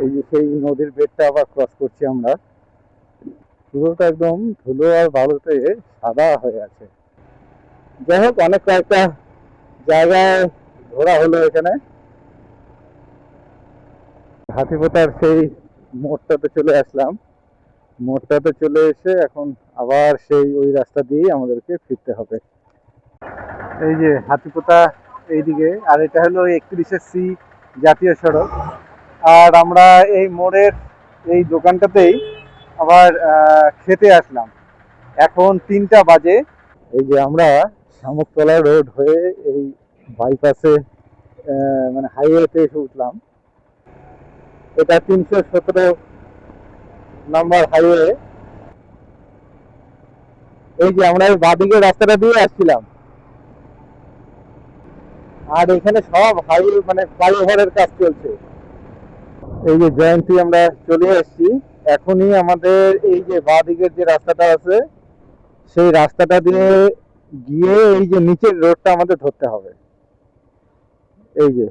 এই যে সেই নদীর বেডটা আবার ক্রস করছি আমরা। পুরোটা একদম ধুলো আর বালুতে সাদা হয়ে আছে। যাই হোক, অনেক কয়েকটা জায়গায় ঘোরা হলো এখানে। হাতিপোতার সেই মোড়টাতে চলে আসলাম। মোড়টাতে চলে এসে এখন আবার সেই ওই রাস্তা দিয়েই আমাদেরকে ফিরতে হবে। এই যে হাতিপোতা এইদিকে, আর এটা হলো 31 সি জাতীয় সড়ক। আর আমরা এই মোড়ের এই দোকানটাতেই আবার খেতে আসলাম। এখন 3টা বাজে। এই যে আমরা শামুকতলা রোড হয়ে এই বাইপাসে মানে হাইওয়েতে এসে উঠলাম। এটা 317 নম্বর হাইওয়ে। এই যে আমরা বাঁদিকে রাস্তাটা দিয়ে আসছিলাম, আর এখানে সব হাইওয়ে মানে ফ্লাইওভারের কাজ চলছে। এই যে জয়ন্তী আমরা চলে এসেছি। এখনই আমাদের এই যে বাঁদিকের যে রাস্তাটা আছে সেই রাস্তাটা দিয়ে গিয়ে এই যে নিচের রোডটা আমাদের ধরতে হবে। এই যে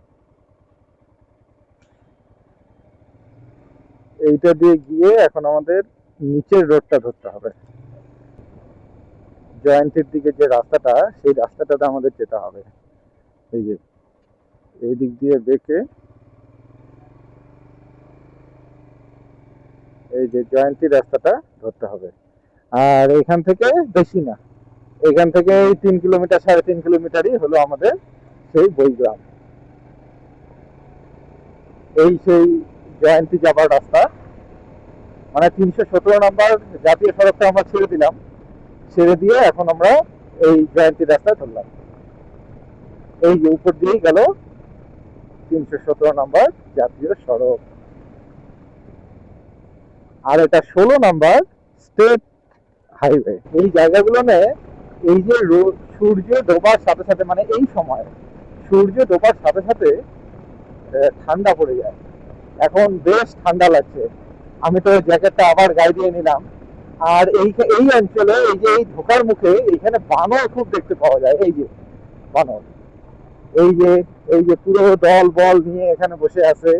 এইটা দিয়ে গিয়ে এখন আমাদের নিচের রোডটা ধরতে হবে। জয়ন্তীর দিকে যে রাস্তাটা, সেই রাস্তাটাতে আমাদের যেতে হবে। এই যে এই দিক দিয়ে বেঁকে এই যে জয়ন্তী রাস্তাটা ধরতে হবে। আর এখান থেকে বেশি না, এখান থেকে এই 3 কিলোমিটার 3.5 কিলোমিটারই হলো আমাদের সেই বইগ্রাম। এই সেই জয়ন্তী যাবার রাস্তা, মানে 317 নম্বর জাতীয় সড়কটা আমরা ছেড়ে দিলাম। ছেড়ে দিয়ে এখন আমরা এই জয়ন্তী রাস্তা ধরলাম। এই যে উপর দিয়েই গেল 317 নম্বর জাতীয় সড়ক। আর এটা 16 নম্বর স্টেট হাইওয়ে। এই জায়গাগুলো এই যে সূর্য ডোবার সাথে সাথে, মানে এই সময় সূর্য ডোবার সাথে সাথে ঠান্ডা পড়ে যায়। এখন বেশ ঠান্ডা লাগছে। আমি তো জ্যাকেটটা আবার গায়ে দিয়ে নিলাম। আর এই এই অঞ্চলে এই যে এই ঢোকার মুখে এইখানে বানর খুব দেখতে পাওয়া যায়। এই যে বানর, এই যে এই যে পুরো দল বল নিয়ে এখানে বসে আছে।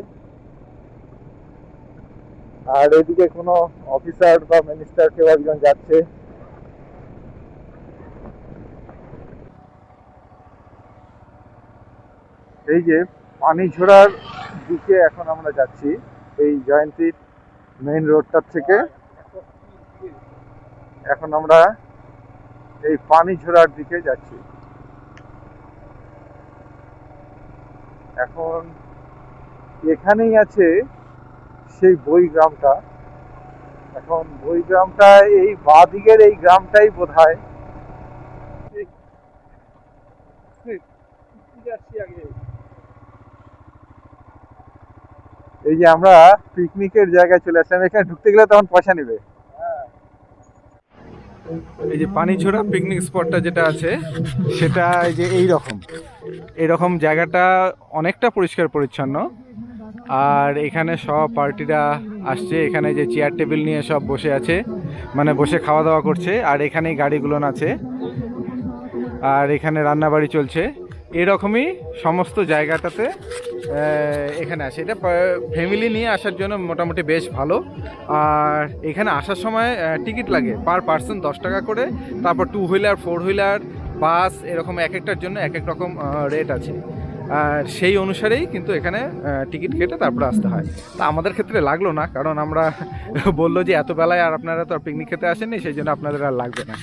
আর এদিকে কোনো অফিসার বা মিনিস্টার কেউ একজন যাচ্ছে। এই যে পানিঝোড়ার দিকে এখন আমরা যাচ্ছি, এই জয়ন্তীর মেইন রোডটার থেকে। এখন আমরা এই পানিঝোড়ার দিকে যাচ্ছি। এখন এখানেই আছে সেই বইগ্রামটা। এখন বইগ্রামটা এই বাঁ দিকের এই গ্রামটাই বোধ হয়। এই যে আমরা পিকনিকের জায়গায় চলে আসলাম। এখানে ঢুকতে গেলে তখন পয়সা নেবে। এই যে পানিঝোড়া পিকনিক স্পটটা যেটা আছে সেটা এই যে এইরকম জায়গাটা অনেকটা পরিষ্কার পরিচ্ছন্ন। আর এখানে সব পার্টিরা আসছে, এখানে যে চেয়ার টেবিল নিয়ে সব বসে আছে, মানে বসে খাওয়া দাওয়া করছে। আর এখানেই গাড়িগুলো আছে, আর এখানে রান্নাবাড়ি চলছে। এরকমই সমস্ত জায়গাটাতে এখানে আসে। এটা ফ্যামিলি নিয়ে আসার জন্য মোটামুটি বেশ ভালো। আর এখানে আসার সময় টিকিট লাগে পার পার্সন 10 টাকা করে। তারপর 2 হুইলার 4 হুইলার বাস এরকম এক একটার জন্য এক এক রকম রেট আছে। আর সেই অনুসারেই কিন্তু এখানে টিকিট কেটে তারপরে আসতে হয়। তা আমাদের ক্ষেত্রে লাগলো না, কারণ আমরা বললো যে এত বেলায় আর আপনারা তো আর পিকনিক খেতে আসেননি, সেই জন্য আপনাদের আর লাগবে না।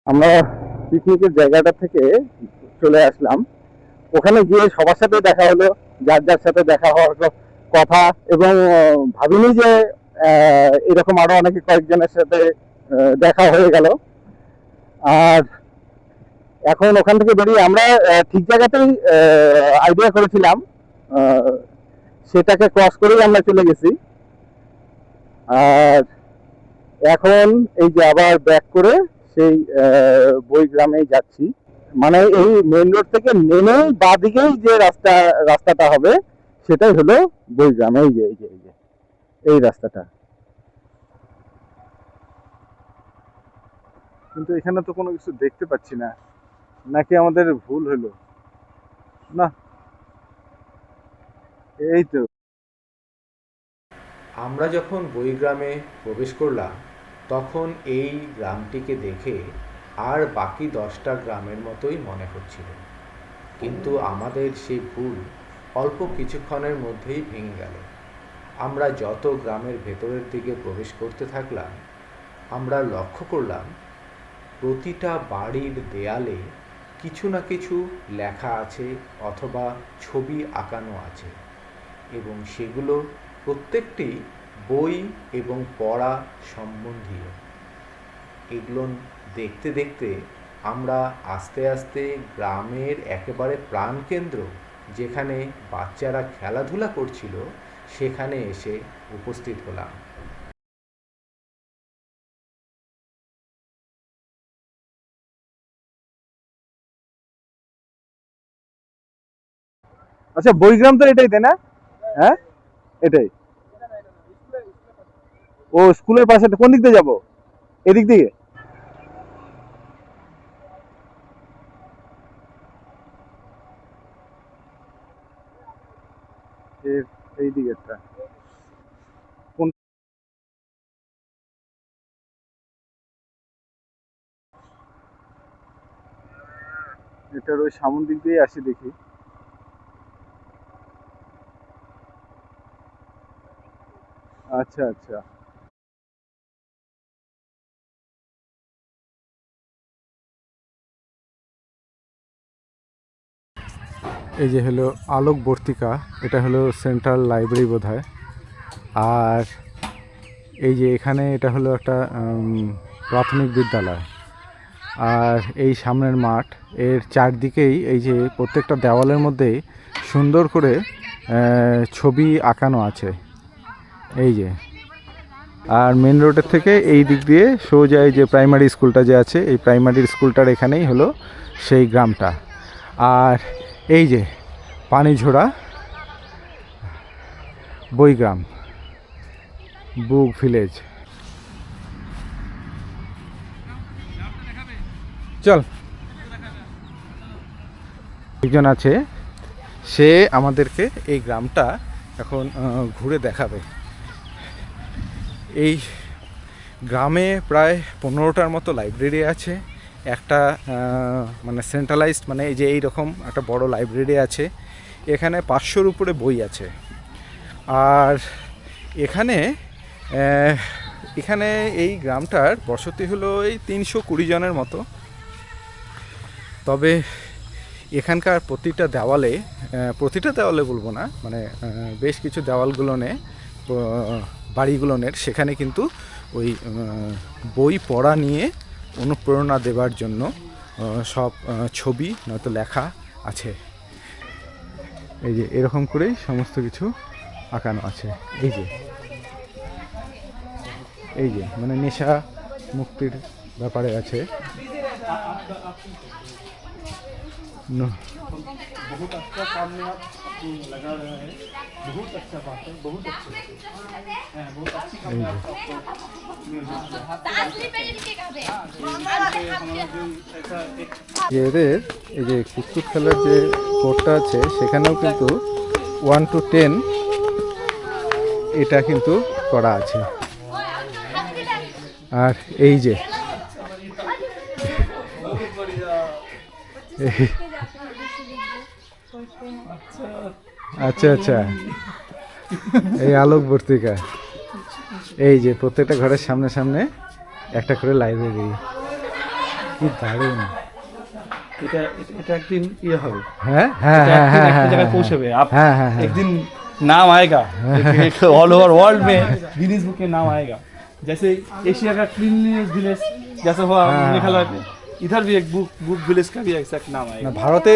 আমরা পিকনিকের জায়গাটা থেকে চলে আসলাম। ওখানে গিয়ে সবার সাথে দেখা হলো, যার যার সাথে দেখা হওয়ার কথা। এবং ভাবিনি যে এরকম আরো অনেকে কয়েকজনের সাথে দেখা হয়ে গেল। আর এখন ওখান থেকে বেরিয়ে আমরা ঠিক জায়গাতেই আইডিয়া করেছিলাম, সেটাকে ক্রস করেই আমরা চলে গেছি। আর এখন এই যে আবার ব্যাক করে সেই বইগ্রামেই যাচ্ছি। মানে এই মেইন রোড থেকে নেমে বাঁদিকেই যে রাস্তাটা হবে সেটাই হলো বইগ্রাম। এই যে এই যে এই রাস্তাটা। কিন্তু এখানে তো কোনো কিছু দেখতে পাচ্ছি না, নাকি আমাদের ভুল হলো? না, এই তো। আমরা যখন বইগ্রামে প্রবেশ করলাম তখন এই গ্রামটিকে দেখে আর বাকি 10টা গ্রামের মতোই মনে হচ্ছিল, কিন্তু আমাদের সেই ভুল অল্প কিছুক্ষণের মধ্যেই ভেঙে গেল। আমরা যত গ্রামের ভেতরের দিকে প্রবেশ করতে থাকলাম, আমরা লক্ষ্য করলাম প্রতিটা বাড়ির দেয়ালে কিছু না কিছু লেখা আছে অথবা ছবি আঁকানো আছে, এবং সেগুলো প্রত্যেকটি বই এবং পড়া সম্বন্ধীয়। এগুলো দেখতে দেখতে আমরা আস্তে আস্তে গ্রামের একেবারে প্রাণকেন্দ্র, যেখানে বাচ্চারা খেলাধুলা করছিল, সেখানে এসে উপস্থিত হলাম। আচ্ছা, বইগ্রাম তো এটাই, তাই না? হ্যাঁ, এটাই। ও স্কুলের পাশে, কোন দিক দিয়ে যাবো? এদিক দিয়ে? এই দিকেরটা কোন? এটার ওই সামন দিক দিয়ে আসি দেখি। আচ্ছা আচ্ছা। এই যে হলো আলোকবর্তিকা, এটা হলো সেন্ট্রাল লাইব্রেরি বোধহয়। আর এই যে এখানে এটা হলো একটা প্রাথমিক বিদ্যালয়। আর এই সামনের মাঠ, এর চারদিকেই এই যে প্রত্যেকটা দেওয়ালের মধ্যেই সুন্দর করে ছবি আঁকানো আছে, এই যে। আর মেন রোডের থেকে এই দিক দিয়ে সোজা এই যে প্রাইমারি স্কুলটা যে আছে, এই প্রাইমারি স্কুলটার এখানেই হলো সেই গ্রামটা। আর এই যে পানিঝোড়া বইগ্রাম বুক ভিলেজ। চল, একজন আছে, সে আমাদেরকে এই গ্রামটা এখন ঘুরে দেখাবে। এই গ্রামে প্রায় 15টার মতো লাইব্রেরি আছে। একটা মানে সেন্ট্রালাইজড, মানে এই যে এইরকম একটা বড় লাইব্রেরি আছে। এখানে 500-র উপরে বই আছে। আর এখানে এখানে এই গ্রামটার বসতি হলো এই 320 জনের মতো। তবে এখানকার প্রতিটা দেওয়ালে বলবো না, মানে বেশ কিছু দেওয়ালগুলোনে, বাড়িগুলোনের, সেখানে কিন্তু ওই বই পড়া নিয়ে অনুপ্রেরণা দেওয়ার জন্য সব ছবি নয়তো লেখা আছে। এই যে এরকম করেই সমস্ত কিছু আঁকানো আছে। এই যে মানে নেশা মুক্তির ব্যাপারে আছে। बहुत अच्छा काम में आप लगा रहे हैं, बहुत अच्छा बात है, बहुत अच्छी बात है, बहुत अच्छी काम में आपको এদের এই যে কুতকুত খেলার যে কোর্টটা আছে, সেখানেও কিন্তু 1 to 10 এটা কিন্তু করা আছে। আর এই যে আচ্ছা আচ্ছা, এই আলোকবর্তিকা, এই যে প্রত্যেকটা ঘরের সামনে সামনে একটা করে লাইব্রেরি। কি দারুণ! এটা একদিন ইয়ে হবে। হ্যাঁ হ্যাঁ হ্যাঁ হ্যাঁ एक जगह पहुंचेবে। आप हाँ हाँ एक दिन नाम आएगा, ऑल ओवर वर्ल्ड में गिनीज बुक में नाम आएगा। जैसे एशिया का क्लीनलीनेस विलेज जैसे हुआ मेघालय में, इधर भी एक बुक विलेज का भी ऐसा नाम आएगा। ভারতে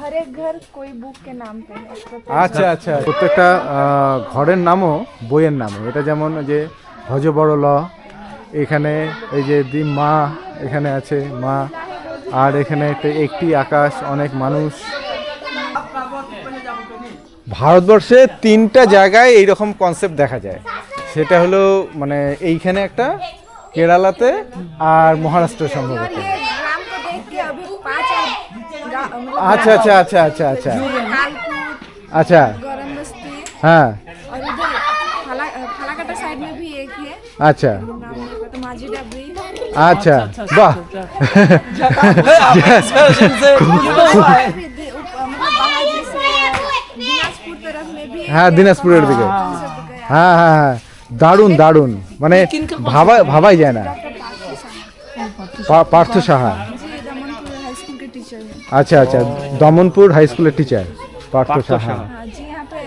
हर एक घर कोई बुक के नाम पे है। আচ্ছা আচ্ছা, প্রত্যেকটা ঘরের নামও বইয়ের নামে। এটা যেমন যে ভজবড়, এখানে এই যে দি মা, এখানে আছে মা। আর এখানে একটি আকাশ, অনেক মানুষ। ভারতবর্ষে 3টা জায়গায় এইরকম কনসেপ্ট দেখা যায়। সেটা হলো মানে এইখানে একটা, কেরালাতে আর মহারাষ্ট্রে সম্ভবত। और ये ग्राम को देख के अभी 5 আচ্ছা আচ্ছা আচ্ছা আচ্ছা আচ্ছা कालकूट, আচ্ছা गरम बस्ती হ্যাঁ और इधर फालाकाटा साइड में भी एक है, আচ্ছা नाम नहीं पता, माझी डबरी। আচ্ছা বাহ मतलब बाहर जैसे दिनाजपुर तरफ में भी হ্যাঁ দিনাজপুরের দিকে হ্যাঁ হ্যাঁ হ্যাঁ দারুণ দারুণ মানে ভাবাই যায় না। পার্থ সাহা जी दमनपुर हाई स्कूल के टीचर हैं। আচ্ছা আচ্ছা দমনপুর হাই স্কুলের টিচার পার্থ সাহা। हाँ जी, यहाँ पे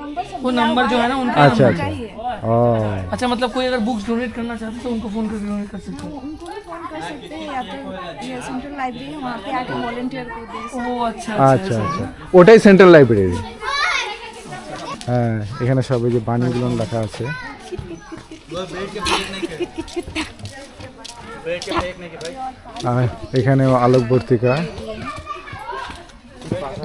नंबर सब वो नंबर जो है ना उनका अच्छा नंबर अच्छा चाहिए। ও अच्छा मतलब कोई अगर बुक्स डोनेट करना चाहते हैं तो उनको फोन करके डोनेट कर सकते हैं। उनको भी फोन कर सकते हैं या तो ये सेंट्रल लाइब्रेरी है, वहाँ पे आके वॉलंटियर को दे सकते ओ अच्छा আচ্ছা আচ্ছা ওটাই সেন্ট্রাল লাইব্রেরি। হ্যাঁ এখানে সব এই যে বাণীগুলো লেখা আছে। আর এখানেও আলোকবর্তিকা,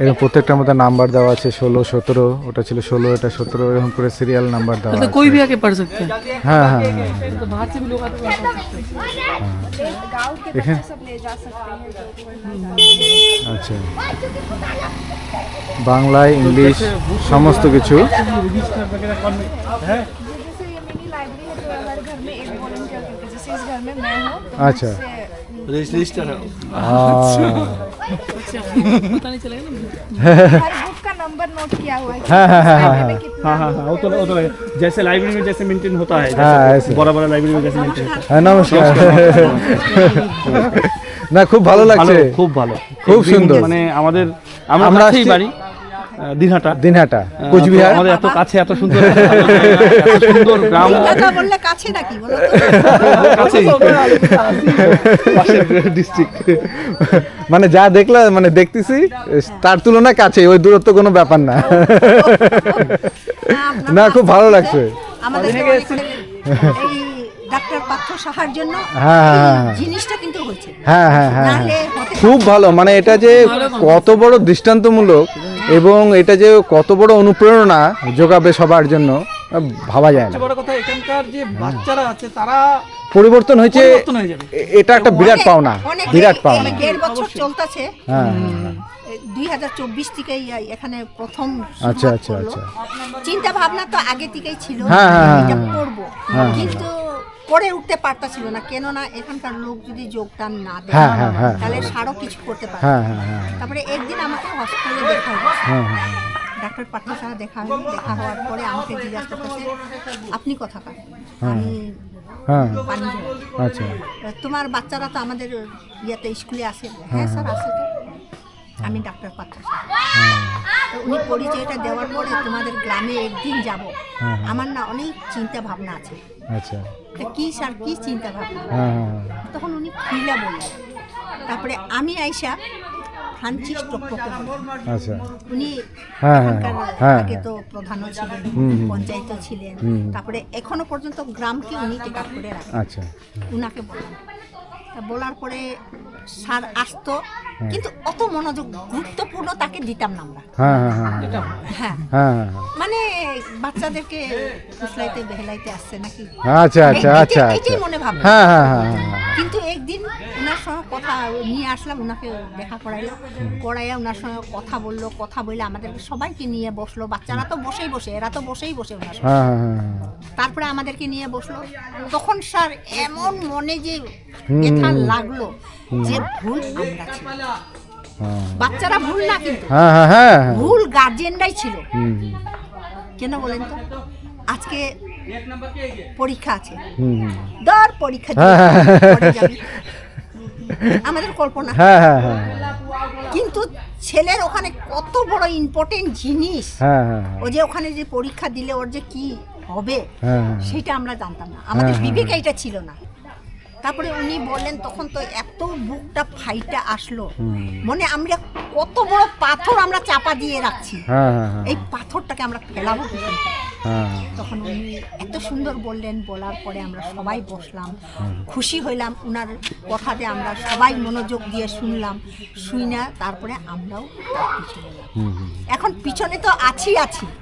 এরকম প্রত্যেকটার মধ্যে নাম্বার দেওয়া আছে 16, 17, ওটা ছিল 16, এটা 17, এরকম করে সিরিয়াল নাম্বার দেওয়া मतलब আছে। कोई भी आके पढ़ सकते हैं। হ্যাঁ হ্যাঁ হ্যাঁ तो बाहर से भी लोग आते हैं पढ़ सकते हैं। हैं। गाँव के देखें। बच्चे सब ले जा सकते हैं जो पढ़ना चाहते हैं। আচ্ছা বাংলায় ইংলিশ সমস্ত কিছু। रजिस्टर वगैरह करने है। जैसे ये मिनी लाइब्रेरी है, तो हर घर में एक वॉलंटियर करके, जैसे इस घर में मैं हूँ तो अच्छा। रजिस्टर है। আহ, पता नहीं चलेगा ना। हर बुक का नंबर नोट किया हुआ है कि हाँ, हाँ, इस हाँ, लाइब्रेरी हाँ, में कितना हाँ हाँ हाँ वो तो है। जैसे लाइब्रेरी में जैसे मेंटेन होता है, हाँ, ऐसे। बड़ा बड़ा लाइब्रेरी में जैसे मेंटेन होता হ্যাঁ নমস্কার। না খুব ভালো है। লাগছে, খুব ভালো খুব একদিন সুন্দর। মানে আমাদের আমরা আমরা কাছেই আসছি- বাড়ি দিনহাটা দিনহাটা কোচবিহার। তো আমাদের এত কাছে এত সুন্দর একটা ভালো জায়গা, এত সুন্দর গ্রাম কথা বললে কাছে নাকি বলো তো? কাছেই পাশের ডিস্ট্রিক্ট মানে যা দেখলা মানে দেখতেছি তার তুলনায় কাছে, ওই দূরত্ব কোনো ব্যাপার না। না খুব ভালো লাগছে। আমাদের এই ডাক্তার পার্থ সাহার জন্য হ্যাঁ, হ্যাঁ, এই হ্যাঁ। জিনিসটা কিন্তু হয়েছে। হ্যাঁ হ্যাঁ হ্যাঁ নাহলে হ্যাঁ। হতে খুব ভালো, মানে এটা যে কত বড় দৃষ্টান্তমূলক এবং এটা যে কত বড় অনুপ্রেরণা যোগাবে সবার জন্য ভাবা যায় না। সবচেয়ে বড় কথা এখানকার যে বাচ্চারা আছে তারা পরিবর্তন হয়েছে, পরিবর্তন হয়ে যাবে। এটা একটা বিরাট পাওনা, অনেক বিরাট পাওনা। 1.5 বছর চলতেছে, হ্যাঁ 2024 থেকেই এখানে প্রথম আচ্ছা, শুরুয়াত আচ্ছা, করলো। আচ্ছা। চিন্তা ভাবনা তো আগে থেকেই ছিল হ্যাঁ, হ্যাঁ, হ্যাঁ, এটা হ্যাঁ। করবো, হ্যাঁ, কিন্তু করে উঠতে পারতাছিল না, কেননা এখানকার লোক যদি যোগদান না দেয় হ্যাঁ, হ্যাঁ, হ্যাঁ, তাহলে সারও কিছু করতে পারে। হ্যাঁ হ্যাঁ হ্যাঁ তারপরে একদিন আমাকে হসপিটালে দেখা হলো, হ্যাঁ হ্যাঁ ডাক্তার পার্থ সাহা দেখা হলো। দেখা হওয়ার পরে আমাকে জিজ্ঞাসা করতেছে, আপনি কথা কার? আমি হ্যাঁ পানি আচ্ছা তোমার বাচ্চারা তো আমাদের ইয়েতে স্কুলে আসে। হ্যাঁ স্যার আসে তো। আমি ডাক্তার পার্থ সাহা। তো উনি পরিচয়টা দেওয়ার পরে তোমাদের গ্রামে একদিন যাব, আমার না অনেক চিন্তা ভাবনা আছে। আচ্ছা তা কি স্যার, কি চিন্তা ভাবনা? হ্যাঁ হ্যাঁ তখন উনি খুইলা বললেন। তারপরে আমি আইসা ফ্রান্সিস টকটকে বললাম। আচ্ছা উনি হ্যাঁ, হ্যাঁ, এখানকার হ্যাঁ, আগে হ্যাঁ। তো প্রধানও ছিলেন, হুম। পঞ্চায়েতও ছিলেন, তারপরে এখনো পর্যন্ত গ্রামকে উনি টেক আপ করে রাখেন। আচ্ছা উনাকে বললাম, তা বলার পরে স্যার আসতো, কিন্তু অত মনোযোগ গুরুত্বপূর্ণ তাকে দিতাম না আমরা। হ্যাঁ হ্যাঁ হ্যাঁ হ্যাঁ, হ্যাঁ হ্যাঁ মানে বাচ্চাদেরকে ফুসলাইতে বেহলাইতে আসছে নাকি, আচ্ছা আচ্ছা আচ্ছা এটাই আচ্ছা মনে ভাব। হ্যাঁ হ্যাঁ হ্যাঁ হ্যাঁ কিন্তু একদিন ওনার সঙ্গে কথা নিয়ে আসলাম, ওনাকে দেখা করাইয়া ওনার সঙ্গে কথা বললো, কথা বলে আমাদেরকে সবাইকে নিয়ে বসলো। বাচ্চারা তো বসেই বসে, এরা তো বসেই বসে ওনার সঙ্গে। হ্যাঁ হ্যাঁ হ্যাঁ তারপরে আমাদেরকে নিয়ে বসলো। তখন স্যার এমন মনে যে ব্যথা লাগলো যে ভুল আমরা ছিল, বাচ্চারা ভুল না, কিন্তু হ্যাঁ হ্যাঁ হ্যাঁ ভুল গার্জেনরাই ছিল। হুম কেন বলেন তো? আজকে পরীক্ষা আছে, হুম দর পরীক্ষা দিয়ে পরে যাবি। আমাদের কল্পনা, হ্যাঁ হ্যাঁ হ্যাঁ কিন্তু ছেলের ওখানে কত বড় ইম্পর্টেন্ট জিনিস, হ্যাঁ হ্যাঁ ও যে ওখানে যে পরীক্ষা দিলে ওর যে কি হবে হ্যাঁ সেটা আমরা জানতাম না, আমাদের হ্যাঁ, বিবেকে এটা ছিল না। তারপরে উনি বললেন, তখন তো এত বুকটা ফাইটা আসলো, মনে আমরা কত বড় পাথর আমরা চাপা দিয়ে রাখছি, হ্যাঁ হ্যাঁ এই পাথরটাকে আমরা ফেলাবো কি করে? হ্যাঁ তখন উনি এত সুন্দর বললেন, বলার পরে আমরা সবাই বসলাম, খুশি হইলাম। উনার কথাতে আমরা সবাই মনোযোগ দিয়ে শুনলাম, শুই না তারপরে আমরাও তার পিছনে লাগলাম। এখন পিছনে তো আছি,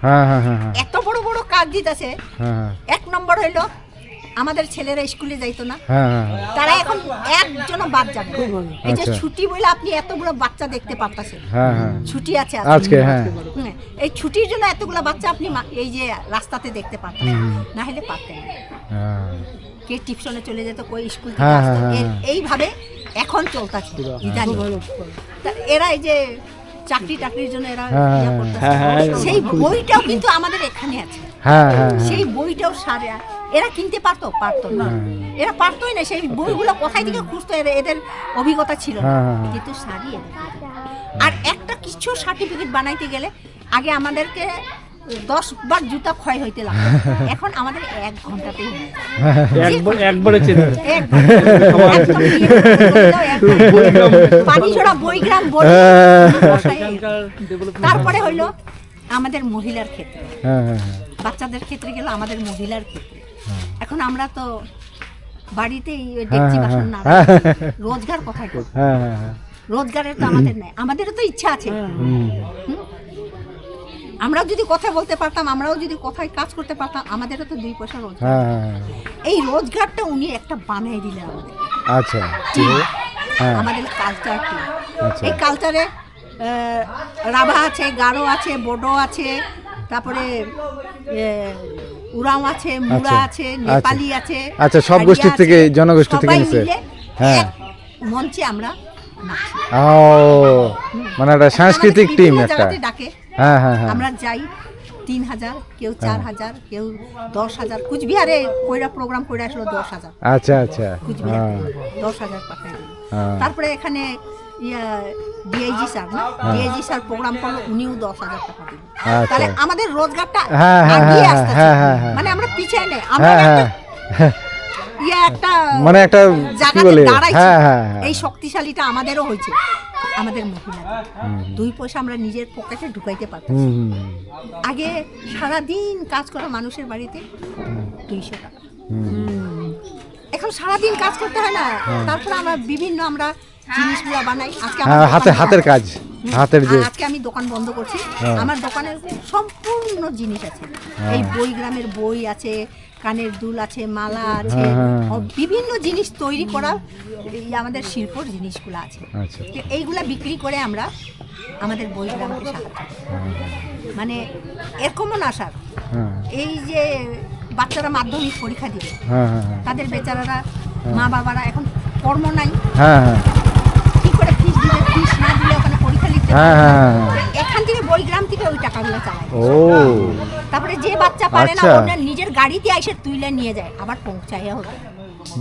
হ্যাঁ হ্যাঁ হ্যাঁ এত বড় বড় কাজ দিতেছে। হ্যাঁ এক নম্বর হইল আমাদের ছেলেরা স্কুলে যাইতো না, হ্যাঁ হ্যাঁ হ্যাঁ। তারা এখন একজনও বাদ যাবে না। এই যে আচ্ছা। ছুটি বলে আপনি এতগুলো বাচ্চা দেখতে পারতেছেন, হ্যাঁ হ্যাঁ ছুটি আছে আজকে, হ্যাঁ। এই ছুটির জন্য এতগুলো বাচ্চা আপনি এই যে রাস্তাতে দেখতে পারতেন, না হলে পারতেন না। হ্যাঁ কে টিউশনে চলে যেত, কই স্কুল থেকে হ্যাঁ, আসতো, হ্যাঁ, এইভাবে এখন চলতেছে ইদানিং। তা এরা এই যে চাকরি টাকরির জন্য এরা হ্যাঁ, ইয়া হ্যাঁ, করতেছে। হ্যাঁ, হ্যাঁ। সেই বইটাও কিন্তু আমাদের এখানে আছে, হ্যাঁ হ্যাঁ হ্যাঁ। সেই বইটাও এরা কিনতে পারতো না, এরা পারতোই না। সেই বইগুলো কোথায় থেকে খুঁজতো, এদের অভিজ্ঞতা ছিল না, হ্যাঁ, হ্যাঁ। কিন্তু শাড়ি এদের দিত। আর একটা কিছু সার্টিফিকেট বানাইতে গেলে আগে আমাদেরকে 10 বার জুতা ক্ষয় হইতে লাগতো, এখন আমাদের 1 ঘন্টাতেই হয়ে যায়। একবারে চেনে যায়। একদম পানিঝরা বইগ্রাম বই। তারপরে হইলো আমাদের মহিলার ক্ষেত্রে, হ্যাঁ হ্যাঁ হ্যাঁ। বাচ্চাদের ক্ষেত্রে গেল আমাদের মহিলার ক্ষেত্রে। এখন আমরা তো বাড়িতেই ওই হ্যাঁ, ডেকচি হ্যাঁ, বাসন না হ্যাঁ। রোজগার কোথায় করব? হ্যাঁ হ্যাঁ হ্যাঁ। রোজগারের তো আমাদের নাই, আমাদেরও তো ইচ্ছা আছে। হুম। আমরাও যদি কথা বলতে পারতাম, আমরাও যদি কোথায় কাজ করতে পারতাম, আমাদেরও তো 2 পয়সা রোজগার। হ্যাঁ হ্যাঁ হ্যাঁ। এই রোজগারটা উনি একটা বানিয়ে দিলেন আমাদের, আচ্ছা হ্যাঁ আমাদের কালচারটি। আচ্ছা। এই কালচারে রাভা আছে, গারো আছে, বোডো আছে, তারপরে উরাও আছে, মুরা আচ্ছা, আছে, নেপালি আছে, আচ্ছা, সব হাড়িয়া গোষ্ঠীর আছে, থেকে, জনগোষ্ঠী থেকে সবাই নিছে। মিলে হ্যাঁ। এক মঞ্চে আমরা নাচি। ও মানে একটা সাংস্কৃতিক আমাদের টিম বিভিন্ন একটা। জায়গাতে ডাকে, হ্যাঁ হ্যাঁ হ্যাঁ। আমরা যাই 3000, কেউ 4000, কেউ 10000। কুচবিহারে কইরা প্রোগ্রাম করে আসলো 10000, আচ্ছা আচ্ছা। কুচবিহার হ্যাঁ 10000 পাঠাই দিল। হ্যাঁ। তারপরে এখানে ডিআইজি স্যার না, ডিআইজি স্যার প্রোগ্রাম করলো, উনিও 10000 টাকা দিল। আচ্ছা। তাহলে আমাদের রোজগারটা হ্যাঁ, হ্যাঁ, আগিয়ে হ্যাঁ, আসতেছে, হ্যাঁ, হ্যাঁ, হ্যাঁ। মানে আমরা পিছিয়ে নেই, আমরা হ্যাঁ একটা হ্যাঁ। একটা মানে একটা কি জায়গাতে বলে, দাঁড়াইছি। হ্যাঁ হ্যাঁ হ্যাঁ। এই শক্তিশালীটা আমাদেরও হয়েছে, আমাদের মহিলা 2 পয়সা আমরা নিজের পকেটে ঢুকাইতে পারতাম। হুম হুম আগে সারাদিন কাজ করা মানুষের বাড়িতে 200 টাকা, এখন সারাদিন কাজ করতে হয় না। তারপরে আমরা বিভিন্ন আমরা জিনিসগুলো বানাই। আজকে আমার হ্যাঁ, দোকান হাতের বন্ধ। কাজ, হাতের যে। আজকে আমি দোকান বন্ধ করছি, হ্যাঁ। আমার দোকানের সম্পূর্ণ জিনিস আছে। এই বইগ্রামের বই আছে, কানের দুল আছে, মালা আছে, হ্যাঁ, হ্যাঁ। বিভিন্ন জিনিস তৈরি করা এই আমাদের শিল্পর জিনিসগুলো আছে। আচ্ছা। তো এইগুলা বিক্রি করে আমরা আমাদের বইগ্রামকে সাহায্য করি। মানে এরকমও না স্যার, হ্যাঁ এই যে বাচ্চারা মাধ্যমিক পরীক্ষা দিবে, হ্যাঁ হ্যাঁ হ্যাঁ। তাদের বেচারারা মা বাবারা এখন কর্ম নাই, হ্যাঁ হ্যাঁ কি করে ফিস দিবে, ফিস না দিলে ওখানে পরীক্ষা লিখতে হ্যাঁ, পারবে না। হ্যাঁ, হ্যাঁ। এখান থেকে বইগ্রাম থেকে ওই টাকাগুলো চালায়। ও তারপরে যে বাচ্চা পারে না, আচ্ছা। ওটা নিজের গাড়িতে এসে তুলে নিয়ে যায়, আবার পৌঁছাইয়া হতো।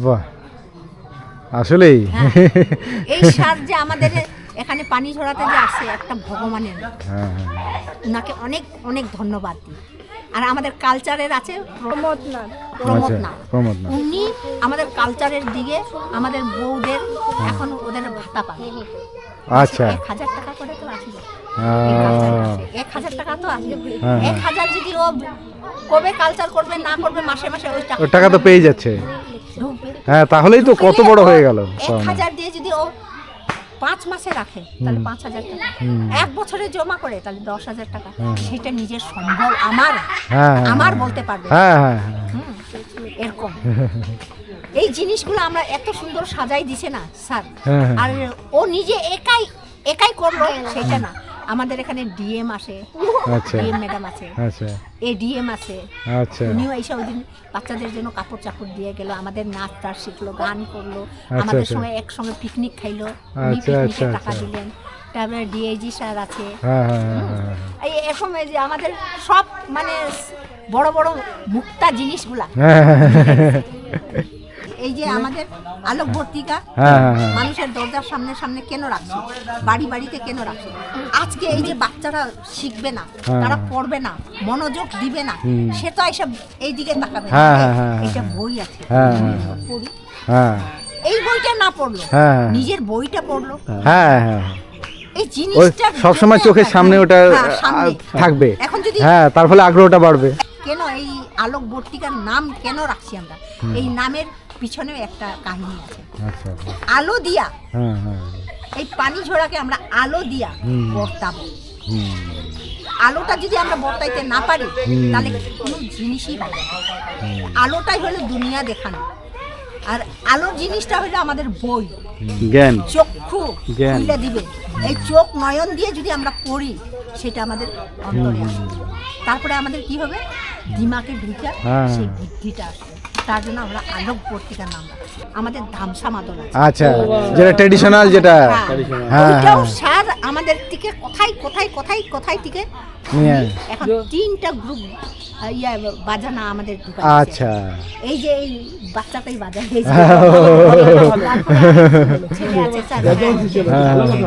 বাহ, আসলেই। হ্যাঁ। এই সার যে আমাদের এখানে পানি ঝরাতে যে আসছে, একটা ভগবানের মতো। হ্যাঁ হ্যাঁ ওনাকে অনেক অনেক ধন্যবাদ দিই। আর আমাদের কালচারের আছে প্রমোদ নাথ। প্রমোদ আচ্ছা, নাথ। প্রমোদ নাথ। উনি আমাদের কালচারের দিকে আমাদের বউদের এখন ওদের ভাতা পায়। আচ্ছা। 1000 টাকা করে তো আসবে। আহ, 1000 টাকা তো আসবে। হ্যাঁ, হ্যাঁ। 1000 যদি ও কবে কালচার করবে না করবে, মাসে মাসে ওই ওই টাকা তো পেয়ে যাচ্ছে। ঢুকবে। হ্যাঁ, তাহলেই তো কত বড় হয়ে গেল। 1000 দিয়ে যদি ও 5 মাসে রাখে তাহলে 5000 টাকা, 1 বছরে জমা করে তাহলে 10000 টাকা। সেটা নিজের সম্বল আমার, হ্যাঁ, হ্যাঁ, আমার বলতে পারবে। হ্যাঁ হ্যাঁ হ্যাঁ। এরকম এই জিনিসগুলো আমরা এত সুন্দর সাজাই দিছে না স্যার। হ্যাঁ, হ্যাঁ। আর ও নিজে একাই করলো সেটা না, আমাদের এখানে ডিএম আসে, আচ্ছা ডিএম ম্যাডাম আছে, আচ্ছা এডিএম আছে। আচ্ছা উনিও এসে ওই দিন বাচ্চাদের জন্য কাপড় চাপড় দিয়ে গেল, আমাদের নাচ টাচ শিখলো, গান করলো, আচ্ছা, আমাদের আচ্ছা। সঙ্গে একসঙ্গে পিকনিক খাইলো, উনি আচ্ছা, পিকনিকের আচ্ছা, টাকা আচ্ছা। দিলেন। তারপরে ডিআইজি স্যার আছে। হ্যাঁ হ্যাঁ হ্যাঁ হ্যাঁ। এরকম এই যে আমাদের সব মানে বড় বড় মুক্তা জিনিসগুলা, হ্যাঁ হ্যাঁ এই যে আমাদের আলোক ভর্তিকা হ্যাঁ, হ্যাঁ। মানুষের দরজার সামনে সামনে কেন রাখছে, বাড়ি বাড়িতে কেন রাখছে? আজকে এই যে বাচ্চারা শিখবে না, হ্যাঁ। তারা পড়বে না, মনোযোগ দিবে না, সে তো এসব এইদিকে তাকাবে না। হ্যাঁ, হ্যাঁ, হ্যাঁ, এইটা হ্যাঁ। বই আছে, হ্যাঁ, হ্যাঁ। পড়ি। হ্যাঁ এই বইটা না পড়লো, হ্যাঁ, হ্যাঁ। নিজের বইটা পড়লো, হ্যাঁ হ্যাঁ। এই ওই জিনিসটা সবসময় চোখের সামনে ওটা সামনে থাকবে। এখন যদি হ্যাঁ, তার ফলে আগ্রহটা বাড়বে। কেন এই আলোক বর্তিকার নাম কেন রাখছি আমরা, এই নামের পিছনেও একটা কাহিনী আছে। আচ্ছা আচ্ছা। আলো দিয়া, হ্যাঁ হ্যাঁ এই পানি ঝোড়াকে আমরা আলো দিয়া বর্তাবো। আলোটা যদি আমরা বর্তাইতে না পারি তাহলে কোনো জিনিসই পাই না। আলোটাই হলো দুনিয়া দেখানো, আর আলোর জিনিসটা হলো আমাদের বই, জ্ঞান। চক্ষু জ্ঞান। খুলে দিবে। এই চোখ নয়ন দিয়ে যদি আমরা পড়ি সেটা আমাদের অন্তরে আসবে। তারপরে আমাদের কি হবে, দিমাগে ঢুকে হ্যাঁ। সেই বুদ্ধিটা আসবে। তার জন্য আমরা আলোক পত্রিকার নাম রাখছি। আমাদের ধামসা মাদল আছে, আচ্ছা, যেটা ট্রেডিশনাল, যেটা হ্যাঁ, ওইটাও হ্যাঁ। স্যার আমাদের থেকে কোথায় থেকে নিয়ে এখন 3টা গ্রুপ বাজানা আমাদের ঢুকাইছে। আচ্ছা, এই যে এই বাচ্চাটাই বাজায়, এই যে ছেলে আছে স্যার,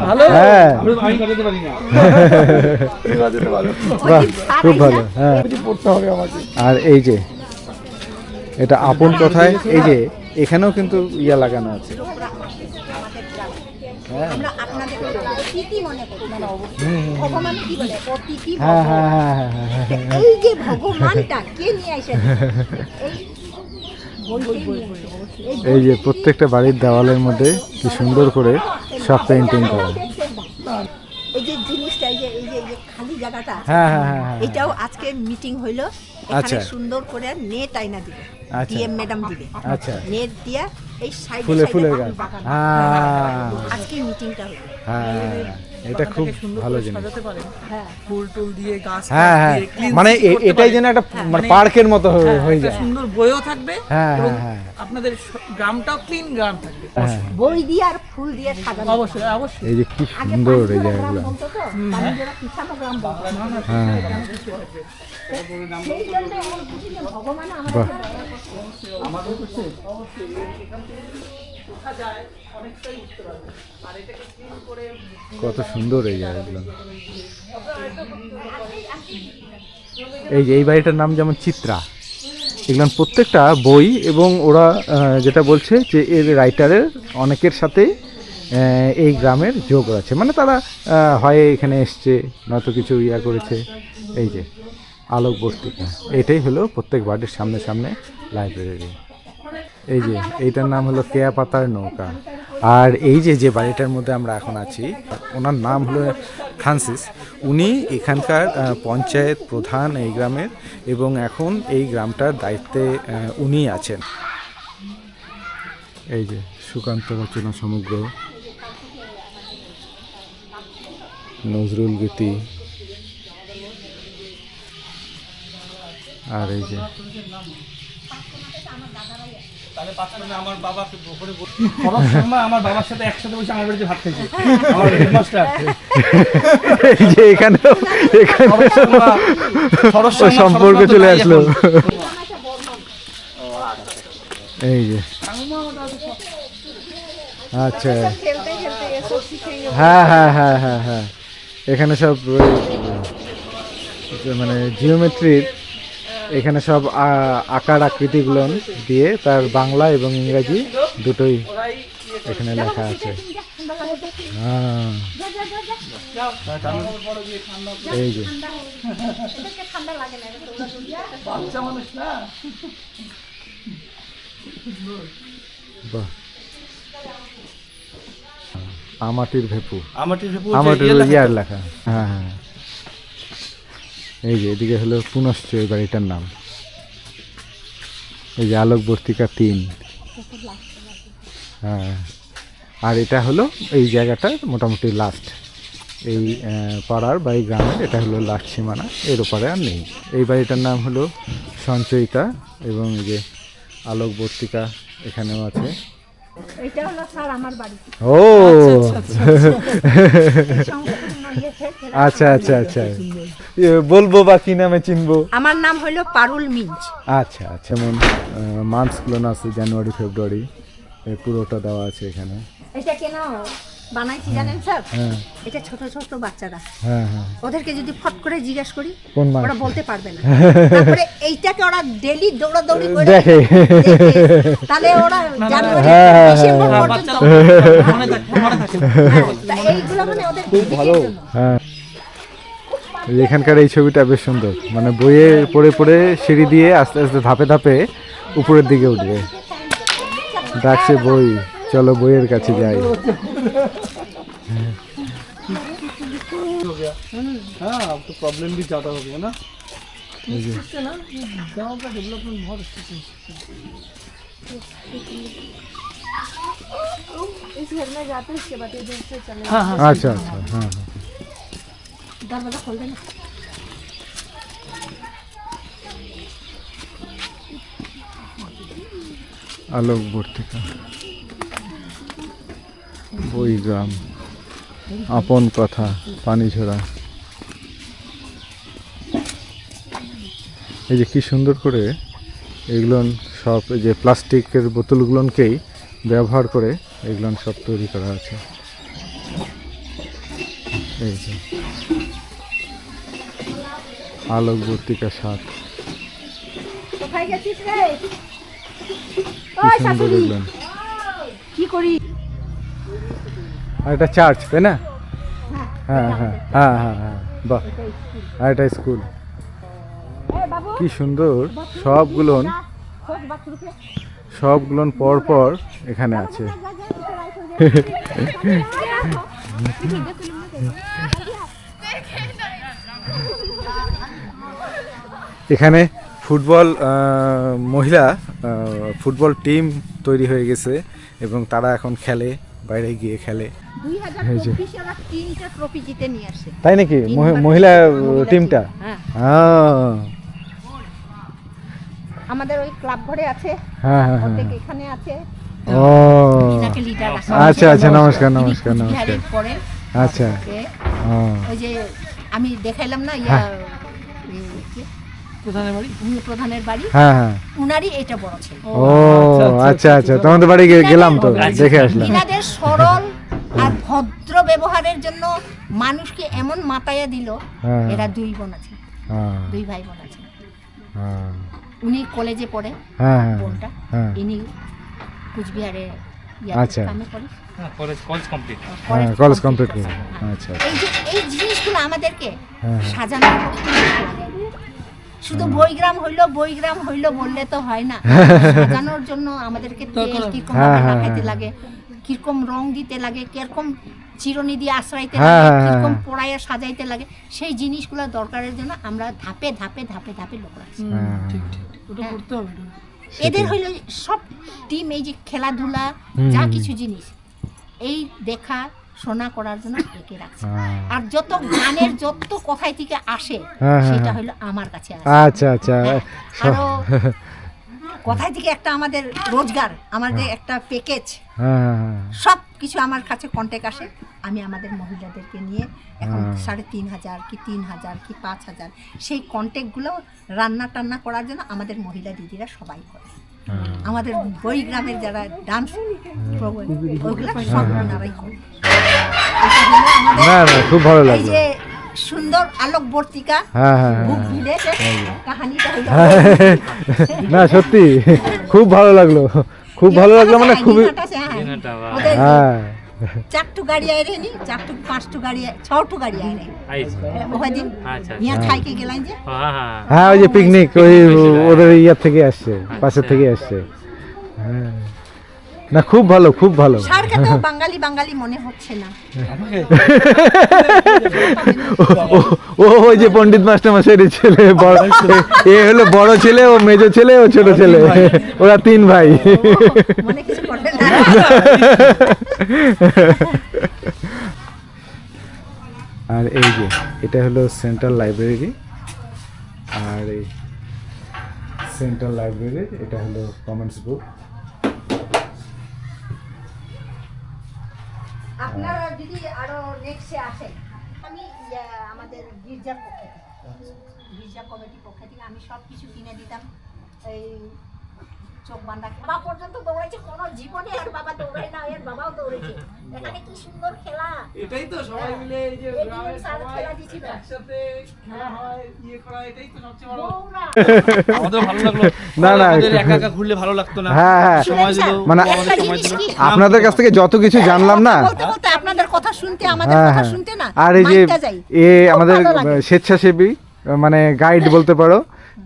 ভালো হ্যাঁ। আমি বাজাতে পারি না। তুমি বাজাতে পারো। বাহ, ওই স্যার খুব আইসা, ভালো। হ্যাঁ, পড়তে হবে আমাকে। আর এই যে এটা আপন কথায়, এই যে এখানেও কিন্তু ইয়া লাগানো আছে। আমরা আপনাদের অতিথি মনে করি, ভগবান কি বলে, অতিথি হ্যাঁ ভব। হ্যাঁ হ্যাঁ হ্যাঁ হ্যাঁ হ্যাঁ। এই যে ভগবানটা কে নিয়ে আসে, এই যে প্রত্যেকটা বাড়ির দেওয়ালের মধ্যে কি সুন্দর করে সব পেইন্টিং করা। এই যে জিনিসটা, এই যে খালি জায়গাটা আছে, হ্যাঁ হ্যাঁ হ্যাঁ হ্যাঁ। এটাও আজকে মিটিং হইলো। আচ্ছা। এখানে সুন্দর করে নেট আইনা দিবে, আচ্ছা। ডিএম ম্যাডাম দিবে। আচ্ছা। নেট দিয়া এই সাইডে ফুলের গাছ। হ্যাঁ আজকে মিটিংটা হলো। হ্যাঁ, এটা খুব ভালো জিনিস। হ্যাঁ, ফুল টুল দিয়ে গাছ হ্যাঁ হ্যাঁ, মানে এটাই যেন একটা মানে পার্কের মতো হয়ে যায়। সুন্দর বইও থাকবে হ্যাঁ এবং হ্যাঁ আপনাদের গ্রামটাও ক্লিন গ্রাম থাকবে। হ্যাঁ। বই দিয়ে আর ফুল দিয়ে সাজানো। অবশ্যই অবশ্যই। এই যে কি আগে সুন্দর এই পাঁচজোড়া গ্রাম জায়গাগুলো। বলতো তো, পাঁচজোড়া পিছানো গ্রাম বলতো। হ্যাঁ, সেই জন্য আমার বুঝি যে ভগবান বাহ, কত সুন্দর এই জায়গাগুলো। এই যে এই বাড়িটার নাম যেমন চিত্রা, এগুলো প্রত্যেকটা বই, এবং ওরা যেটা বলছে যে এর রাইটারের অনেকের সাথে এই গ্রামের যোগ আছে, মানে তারা হয় এখানে এসছে, নয়তো কিছু ইয়া করেছে। এই যে আলোক বস্তিকা, এটাই হলো প্রত্যেক বাড়ির সামনে সামনে লাইব্রেরি। এই যে এইটার নাম হলো কেয়া পাতার নৌকা। আর এই যে যে বাড়িটার মধ্যে আমরা এখন আছি, ওনার নাম হলো ফ্রান্সিস। উনি এখানকার পঞ্চায়েত প্রধান এই গ্রামের, এবং এখন এই গ্রামটার দায়িত্বে উনি আছেন। এই যে সুকান্ত রচনা সমগ্র, নজরুল গীতি, আর এই যে আমার বাবার সাথে একসাথে বসে আমার বাড়িতে ভাত খাইছে আমার হেডমাস্টার। এই যে এখানেও ওই সম্পর্ক চলে আসলো। এই যে আচ্ছা, खेलते खेलते ये सब सीखेंगे। হ্যাঁ হ্যাঁ হ্যাঁ হ্যাঁ হ্যাঁ, এখানে সব মানে জিওমেট্রির, এখানে সব আকার আকৃতিগুলো দিয়ে তার বাংলা এবং ইংরাজি দুটোই এখানে লেখা আছে। হ্যাঁ, এই যে বাহ, আমাটির ভেপু, আমাটির ইয়ার লেখা। হ্যাঁ হ্যাঁ, এই যে এদিকে হলো পুনশ্চ এই বাড়িটার নাম। এই যে আলোকবর্তিকা 3। হ্যাঁ, আর এটা হলো এই জায়গাটা মোটামুটি লাস্ট, এই পাড়ার বা এই গ্রামের এটা হলো লাস্ট সীমানা, এর ওপারে আর নেই। এই বাড়িটার নাম হলো সঞ্চয়িতা, এবং এই যে আলোকবর্তিকা এখানেও আছে। এটা হলো স্যার আমার বাড়ি। ও আচ্ছা আচ্ছা আচ্ছা, বলবো বা কি নামে চিনবো? আমার নাম হলো পারুল মিঞ্চ। আচ্ছা আচ্ছা, যেমন মান্থসগুলো না আছে, জানুয়ারি ফেব্রুয়ারি, পুরোটা দেওয়া আছে এখানে। এটা কেন বানাইছি জানেন স্যার? হ্যাঁ এটা ছোট ছোট বাচ্চারা, হ্যাঁ হ্যাঁ, ওদেরকে যদি ফট করে জিজ্ঞেস করি কোন মাস? ওরা বলতে পারবে না। তারপরে এইটাকে ওরা ডেলি দৌড়াদৌড়ি করে দেখে। তাহলে ওরা জানুয়ারি হ্যাঁ, হ্যাঁ, ডিসেম্বর হ্যাঁ, পর্যন্ত মনে থাকে মনে থাকে। তা এইগুলো মানে ওদের খুব ভালো। হ্যাঁ, এখানকার এই ছবিটা বেশ সুন্দর, মানে বইয়ে পড়ে পড়ে সিঁড়ি দিয়ে আস্তে আস্তে ধাপে ধাপে উপরের দিকে উঠবে। ডাকছে বই, চলো বইয়ের কাছে যাই। हाँ अब तो प्रॉब्लम भी ज़्यादा हो गया ना। इससे ना गांव का डेवलपमेंट बहुत अच्छे से इस घर में जाते हैं, इसके बाद ये दूर से चले हाँ हाँ আচ্ছা আচ্ছা হ্যাঁ হ্যাঁ। दरवाजा खोल देना। আলোক বর্তিকা, বইগ্রাম, আপন কথা, পানিঝরা। এই যে কি সুন্দর করে এগুলো সব, এই যে প্লাস্টিকের বোতলগুলোকেই ব্যবহার করে এগুলো সব তৈরি করা আছে। এই যে আলোক বর্তিকা 7, কোথায় গেছিস রে? কি সুন্দর এগুলো। কি করি? আর এটা চার্চ, তাই না? হ্যাঁ হ্যাঁ হ্যাঁ হ্যাঁ হ্যাঁ, বাহ। আর এটা স্কুল, কি সুন্দর। সবগুলো পর পর এখানে আছে। এখানে ফুটবল, মহিলা ফুটবল টিম তৈরি হয়ে গেছে এবং তারা এখন খেলে, বাইরে গিয়ে খেলে। 2024 এরা 3টা ট্রফি জিতে নিয়ে আসে। তাই নাকি? তিনবার মহিলা মহিলা টিমটা? হ্যাঁ। আহ, আমাদের ওই ক্লাব ঘরে আছে, হ্যাঁ হ্যাঁ হ্যাঁ। অর্ধেক এখানে আছে। ও ইনাকে লিডার রাখা আচ্ছা আচ্ছা, নমস্কার ইনি নমস্কার নমস্কার। কুচবিহারের পরে আচ্ছা, ওকে, ও ওই যে আমি দেখাইলাম না প্রধানের বাড়ি, হ্যাঁ হ্যাঁ। উনারই এটা বড় ছিল। ও আচ্ছা আচ্ছা, তোমাদের বাড়ি গেলাম তো, দেখে আসলাম। ইনাদের সরল আর ভদ্র ব্যবহারের জন্য মানুষকে এমন মাতায়া দিল। হ্যাঁ। এরা 2 বোন আছে, হ্যাঁ 2 ভাই বোন আছে। হ্যাঁ উনি কলেজে পড়ে, হ্যাঁ হ্যাঁ বোনটা, হ্যাঁ। ইনি কুচবিহারে আচ্ছা। কামে করে। College complete. হ্যাঁ, কলেজ কমপ্লিট করে। আচ্ছা এই জিনিসগুলো আমাদেরকে হ্যাঁ। সাজানো লাগে। শুধু বইগ্রাম হইলো বললে তো হয় না। সাজানোর জন্য আমাদেরকে তেল কিরকম হ্যাঁ, হ্যাঁ, লাগাইতে হ্যাঁ। লাগে, কিরকম রং দিতে লাগে, কিরকম চিরুনি দিয়ে আশ্রাইতে হ্যাঁ, লাগে, হ্যাঁ, কিরকম হ্যাঁ। পোড়াইয়া সাজাইতে লাগে, সেই জিনিসগুলো দরকারের জন্য আমরা ধাপে ধাপে ধাপে ধাপে লোক রাখছি। হ্যাঁ, ওটা করতে হবে এটা। এদের হইলো সব টিম, এই যে খেলাধুলা যা কিছু জিনিস এই দেখা শোনা করার জন্য একে রাখছে। হ্যাঁ। আর যত গানের যত কথাই থেকে আসে হ্যাঁ, সেটা হ্যাঁ। হইলো আমার কাছে আসে। আচ্ছা আচ্ছা। হ্যাঁ, আরো কোথায় থেকে একটা আমাদের রোজগার, আমাদের একটা প্যাকেজ, হ্যাঁ হ্যাঁ হ্যাঁ। সব কিছু আমার কাছে কন্ট্যাক্ট আসে। আমি আমাদের মহিলাদেরকে নিয়ে এখন হ্যাঁ। 3,500 কি 3,000 কি 5,000 সেই কন্ট্যাক্টগুলো রান্না টান্না করার জন্য আমাদের মহিলা দিদিরা সবাই করে। আমাদের বইগ্রামের যারা ডান্স প্রোগ্রাম ওইগুলো সব ওনারাই করে। এটা হলো আমাদের না না, খুব ভালো এই লাগলো। যে সুন্দর আলোক বর্তিকা হ্যাঁ হ্যাঁ বুক হ্যাঁ। ভিলেজের কাহিনীটা হলো। না সত্যি খুব ভালো লাগলো, খুব ভালো লাগলো, মানে খুবই। ওদের হ্যাঁ 4 গাড়ি আয় রে নি, 4 5 গাড়ি 6 গাড়ি আয় রে ওই দিন ইয়া খাইকে গেলাম যে হ্যাঁ, ওই যে পিকনিক, ওই ওদের ইয়ার থেকে আসছে, পাশের থেকে আসছে। হ্যাঁ না, খুব ভালো খুব ভালো। সারকে তো বাঙালি বাঙালি মনে হচ্ছে না। ও ওই যে পণ্ডিত মাস্টার মশাইয়ের ছেলে, বড় এ হলো বড় ছেলে, ও মেজো ছেলে, ও ছোট ছেলে, ওরা 3 ভাই। মনে কিছু করবে না। আর এই যে এটা হলো সেন্ট্রাল লাইব্রেরি, আর এই সেন্ট্রাল লাইব্রেরির এটা হলো কমেন্টস বুক। আপনারা যদি আরো নেক্সটে আসেন, আমি আমাদের গির্জার পক্ষে থেকে, গির্জা কমিটির পক্ষ থেকে আমি সব কিছু কিনে দিতাম। এই চোখ বাঁধা বাবা পর্যন্ত দৌড়াইছে, কোনো জীবনে আর বাবা দৌড়ায় না, এর বাবাও দৌড়েছে। এখানে কি সুন্দর খেলা, এটাই তো সবাই মিলে এই যে এই গ্রামের সারা সবাই খেলা দিছিল। একসাথে খেলা হয়, ইয়ে করা, এটাই তো সবচেয়ে বড়। বউরা। আমাদের ভালো লাগলো। না, না, আমাদের একা একা ঘুরলে ভালো লাগতো না। হ্যাঁ, হ্যাঁ। সময় দিল, মানে একটা জিনিস কি, আপনাদের কাছ থেকে যত কিছু জানলাম না। বলতে বলতে আপনাদের কথা শুনতে, আমাদের হ্যাঁ কথা হ্যাঁ। শুনতে না আর এই যে মানতে যাই। এ খুব আমাদের ভালো লাগে। স্বেচ্ছাসেবী, মানে গাইড বলতে পারো।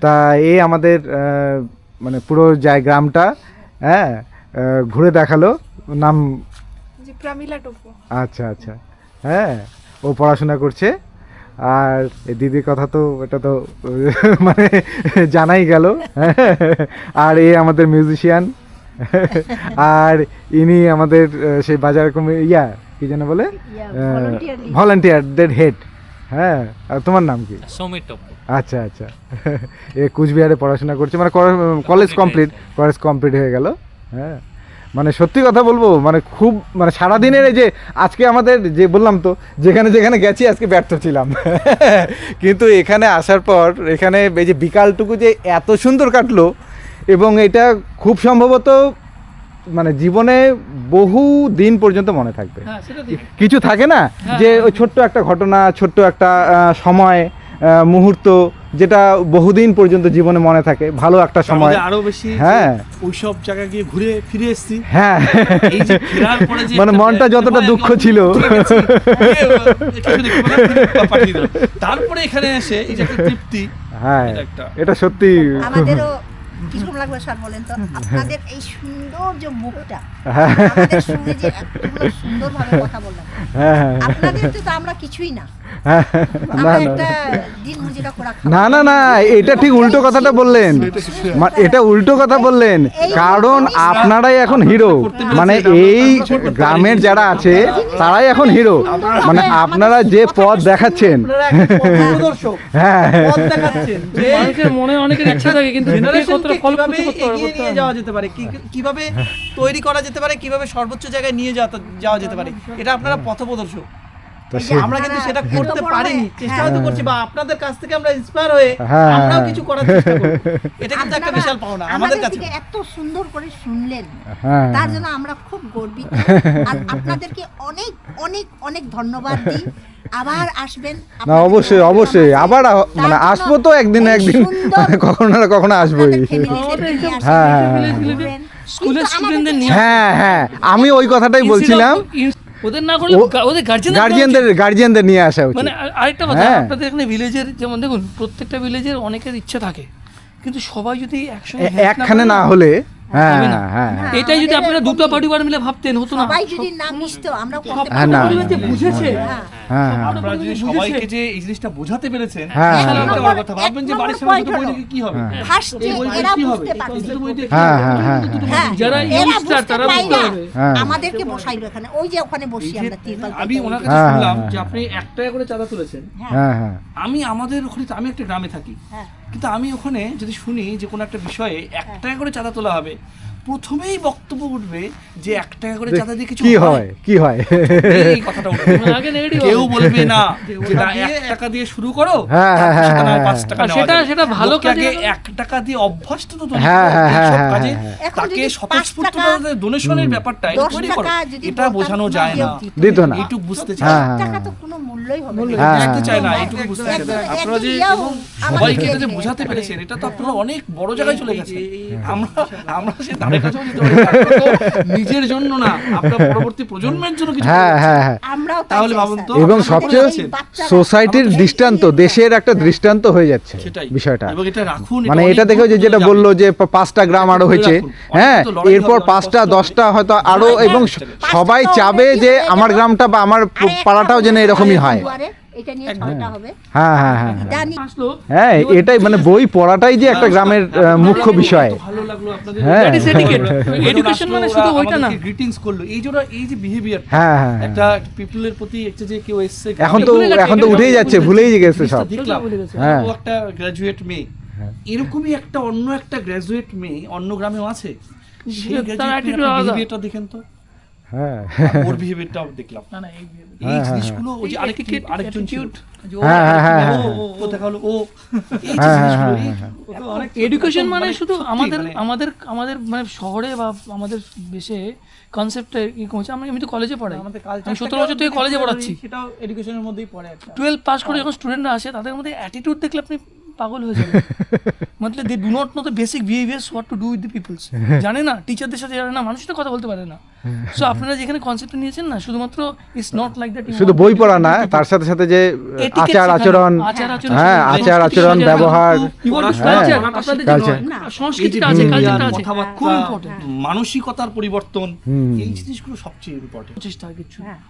তা এ আমাদের মানে পুরো গ্রামটা হ্যাঁ ঘুরে দেখালো। নাম जी प्रमिला टोपो। আচ্ছা আচ্ছা, হ্যাঁ ও পড়াশোনা করছে। আর এই দিদির কথা তো এটা তো মানে জানাই গেল। আর এ আমাদের মিউজিশিয়ান, আর ইনি আমাদের সেই বাজার কি যেন বলে ভলান্টিয়ারদের হেড। হ্যাঁ, আর তোমার নাম কি? সৌমির টপ। আচ্ছা আচ্ছা। এ কুচবিহারে পড়াশোনা করছে, মানে কলেজ কমপ্লিট হয়ে গেল। হ্যাঁ, মানে সত্যি কথা বলবো, মানে খুব মানে সারাদিনের এই যে আজকে আমাদের যে বললাম তো যেখানে যেখানে গেছি আজকে ব্যর্থ ছিলাম। কিন্তু এখানে আসার পর এখানে এই যে বিকালটুকু যে এত সুন্দর কাটলো, এবং এটা খুব সম্ভবত মানে জীবনে বহু দিন পর্যন্ত মনে থাকবে। হ্যাঁ সেটা ঠিক। কিছু থাকে না যে ওই ছোট্ট একটা ঘটনা, ছোট্ট একটা সময়, মুহূর্ত, যেটা বহুদিন পর্যন্ত জীবনে মনে থাকে, ভালো একটা সময়। আরো বেশি হ্যাঁ ওইসব জায়গায় গিয়ে ঘুরে ফিরে এসেছি। হ্যাঁ, এই যে ফেরার পরে যে মানে মনটা যতটা দুঃখ ছিল, তারপরে এখানে এসে এই যে একটা তৃপ্তি। হ্যাঁ এটা একটা। এটা সত্যি। আমাদেরও কিরকম লাগবে স্যার বলেন তো, আপনাদের এই সুন্দর যে মুখটা, আমাদের সঙ্গে যে এতগুলো সুন্দরভাবে কথা বললাম, হ্যাঁ, আপনাদের তো আমরা কিছুই না, হ্যাঁ, আমরা না একটা দিন মজুরা করা খাবো। না না না, এটা ঠিক উল্টো কথাটা বললেন, এটা উল্টো কথা বললেন, কারণ আপনারাই এখন হিরো, মানে এই গ্রামের যারা আছে তারাই এখন হিরো, মানে আপনারা যে পথ দেখাচ্ছেন। হ্যাঁ, মানুষের মনে অনেকের ইচ্ছা থাকে, কিন্তু কতটা কিভাবে এগিয়ে নিয়ে যাওয়া যেতে পারে, কিভাবে তৈরি করা যেতে পারে, কিভাবে সর্বোচ্চ জায়গায় নিয়ে যাওয়া যেতে পারে, এটা আপনারা পথপ্রদর্শক। আমরা কিন্তু সেটা করতে পারিনি, চেষ্টা হয়তো করছি, বা আপনাদের কাছ থেকে আমরা ইন্সপায়ার হয়ে আমরাও কিছু করার চেষ্টা করব। এটা কিন্তু একটা বিশাল পাওনা আমাদের কাছে। এত সুন্দর করে শুনলেন, হ্যাঁ, তার জন্য আমরা খুব গর্বিত, আর আপনাদেরকে অনেক অনেক অনেক ধন্যবাদ দিই। আবার আসবেন না, অবশ্যই অবশ্যই, আবার মানে আসবো তো একদিন না একদিন, কখনো না কখনো আসবোই। হ্যাঁ, স্কুলের স্টুডেন্টদের নিয়ে হ্যাঁ হ্যাঁ, আমি ওই কথাটাই বলছিলাম, ওদের না করলে ওদের গার্জিয়ানদের নিয়ে আসা উচিত। মানে আরেকটা কথা, হ্যাঁ। আপনাদের এখানে ভিলেজের যেমন দেখুন, প্রত্যেকটা ভিলেজের অনেকের ইচ্ছা থাকে, কিন্তু সবাই যদি একসঙ্গে help একখানে করে না হলে, হ্যাঁ হবে না। হ্যাঁ, এটাই যদি আপনারা দুটো পরিবার মিলে ভাবতেন, হতো না। সবাই যদি না মিশতো আমরা করতে হ্যাঁ, না, পরিবার যে বুঝেছে, হ্যাঁ হ্যাঁ, আপনারা যদি সবাইকে যে এই জিনিসটা বোঝাতে পেরেছেন, হ্যাঁ, সেটা একটা হ্যাঁ। বড় কথা। ভাববেন যে বাড়ির সামনে দুটো বই দেখে কি হবে, ফার্স্ট যে এই বই এরা কি হবে, বুঝতে পারছে, দুটো বই দেখে হ্যাঁ হ্যাঁ হ্যাঁ, হ্যাঁ, যারা এরা youngster বুঝতে তারা পারে বুঝতে না, পারবে। হ্যাঁ। আমাদেরকে বসাইলো এখানে, ওই যে ওখানে বসি আমরা তিরপাল আমি পাইতে। ওনার কাছে হ্যাঁ, শুনলাম হ্যাঁ, যে আপনি 1 টাকা করে চাঁদা তুলেছেন। হ্যাঁ হ্যাঁ, আমি আমাদের ওখানে, আমি একটা গ্রামে থাকি, হ্যাঁ। কিন্তু আমি ওখানে যদি শুনি যে কোনো একটা বিষয়ে 1 টাকা করে চাঁদা তোলা হবে, প্রথমেই বক্তব্য উঠবে যে 1 টাকা করে চাঁদা দিয়ে কিছু কি হয় কি হয়। এই কথাটা উঠবে। আগে negative কেউ হবে। বলবে না যে না 1 টাকা দিয়ে শুরু করো, হ্যাঁ, হ্যাঁ, তারপর সেটা না হ্যাঁ, 5 টাকা আর নেওয়া যাবে। সেটা ভালো লোককে কাজে আগে 1 টাকা দিয়ে অভ্যাসটা তো তৈরি হ্যাঁ, করো, হ্যাঁ, এইসব হ্যাঁ, কাজে হ্যাঁ, এখন তাকে যদি স্বতঃস্ফূর্তভাবে ডোনেশনের ব্যাপারটা এটা 10 তৈরি করো, টাকা যদি এটা বলতাম, বোঝানো যায় কেউ না, দিত না। এইটুক বুঝতে চায় হ্যাঁ, না, হ্যাঁ, টাকা তো কোনো মূল্যই হবে না। হ্যাঁ, বুঝতে চায় না, হ্যাঁ, এইটুকু বুঝতে চায় না। একদম, আপনারা যে একদম এবং আমাদের সবাইকে দিয়ে যদি দিবে। বোঝাতে পেরেছেন, এটা তো আপনারা অনেক বড় জায়গায় চলে গেছে। আমরা সে ধারে কাছেও যেতে পারি না। আপনারা তো নিজের জন্য না, আপনার পরবর্তী প্রজন্মের জন্য কিছু হ্যাঁ করছেন। হ্যাঁ হ্যাঁ, আমরাও তাই তাহলে চাই, ভাবুন স্যার। তো, এবং আমাদের সবচেয়ে এই বাচ্চারা- সোসাইটির দৃষ্টান্ত, দেশের একটা দৃষ্টান্ত হয়ে যাচ্ছে সেটাই বিষয়টা। এবং এটা রাখুন, মানে অনেক এটা দেখো যে দূর যেটা পর্যন্ত বললো যাবে। যে 5টা গ্রাম আরো হয়েছে, হ্যাঁ, অনেক তো লড়াই এরপর হবে, 5টা অনেক 10টা হয়তো আরো, হ্যাঁ, এবং হ্যাঁ, সবাই চাবে যে আমার গ্রামটা বা আমার পাড়াটাও যেন এরকমই হয়। এটা নিয়ে 6টা হবে। হ্যাঁ হ্যাঁ হ্যাঁ, জানি আসলো হ্যাঁ, এটাই মানে বই পড়াটাই যে একটা গ্রামের মুখ্য বিষয়। ভালো লাগলো আপনাদের, হ্যাঁ। That is etiquette. Education মানে শুধু ওইটা না। গ্রিটিংস করলো, এই যে বিহেভিয়ার, হ্যাঁ হ্যাঁ, একটা পিপলের প্রতি একটা যে কেউ এসছে, এখন তো উঠেই যাচ্ছে, ভুলেই গেছে সব। দেখলাম হ্যাঁ। ও একটা গ্রাজুয়েট মেয়ে, এরকমই অন্য একটা গ্রাজুয়েট মেয়ে অন্য গ্রামেও আছে, সেই তার গ্রাজুয়েট attitude আলাদা। বিহেভিয়ারটা দেখেন তো, হ্যাঁ ওর বিহেভিয়ারটাও দেখলাম। না না, এই হ্যাঁ, জিনিসগুলো, ওই যে এই আরেকজন attitude, যে ও হ্যাঁ, হ্যাঁ, হ্যাঁ, ও দেখা হলো, ও এই যে হ্যাঁ, জিনিসগুলো, হ্যাঁ, অনেক এডুকেশন মানে শুধু সত্যি আমাদের মানে- আমাদের আমাদের মানে শহরে বা আমাদের দেশে কনসেপ্টটা কি হচ্ছে, আমি তো কলেজে পড়াই, আমাদের আমি 17 বছর থেকে কলেজে পড়াচ্ছি। সেটাও এডুকেশনের মধ্যেই পড়ে একটা। 12 পাস করে যখন স্টুডেন্টরা আসে, তাদের মধ্যে অ্যাটিটিউড দেখলে আপনি পাগল হয়ে যাবেন। মতলব they do not know the basic behaviours what to do with the peoples. জানে না, টিচারদের সাথে জানে না, মানুষের সাথে কথা বলতে পারে না। সো আপনারা যেখানে কনসেপ্ট নিয়েছেন না, শুধুমাত্র ইটস নট লাইক দ্যাট। শুধু বই পড়া না, তার সাথে সাথে যে আচার আচরণ, হ্যাঁ, আচার আচরণ, ব্যবহার, সংস্কৃতিটা আছে, কালচারটা আছে, খুব ইম্পর্টেন্ট। মানসিকতার পরিবর্তন, এই জিনিসগুলো সবচেয়ে ইম্পর্টেন্ট। চেষ্টা কিছু হ্যাঁ।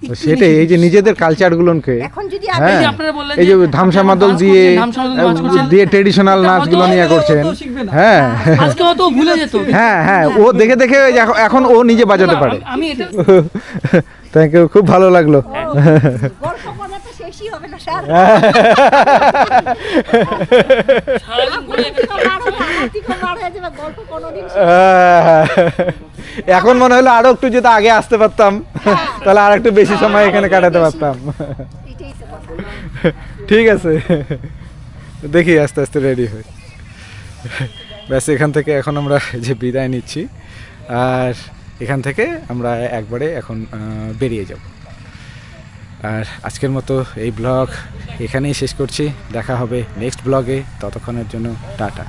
তো সেটাই, এই যে নিজেদের কালচারগুলোকে, এখন যদি হ্যাঁ, এই যে আপনারা বললেন এই যে যে ধামসা আপনারা মাদল dance দিয়ে করছেন, ধামসা মাদল নাচ করছেন। দিয়ে ট্রেডিশনাল এটা নাচগুলো হয়তো নিয়ে ও তো করছেন। শিখবে না। হ্যাঁ আজকে হয়তো ও ভুলে যেত। হ্যাঁ হ্যাঁ, ও দেখে দেখে এখন ও নিজে বাজাতে পারে। আমি এটা থ্যাংক ইউ, খুব ভালো লাগলো। গল্প করা তো শেষই হবে না স্যার। সারাদিন ঘুরে গল্প কোনোদিন এখন মনে হলো আরো একটু যদি আগে আসতে পারতাম, তাহলে আর একটু বেশি সময় এখানে কাটাতে পারতাম। এটাই তো কথা। ঠিক আছে, দেখি আস্তে আস্তে রেডি হই। ব্যাস, এখান থেকে এখন আমরা যে বিদায় নিচ্ছি, আর এখান থেকে আমরা একবারে এখন বেরিয়ে যাব। আর আজকের মতো এই ব্লগ এখানেই শেষ করছি। দেখা হবে নেক্সট ব্লগে, ততক্ষণের জন্য টাটা।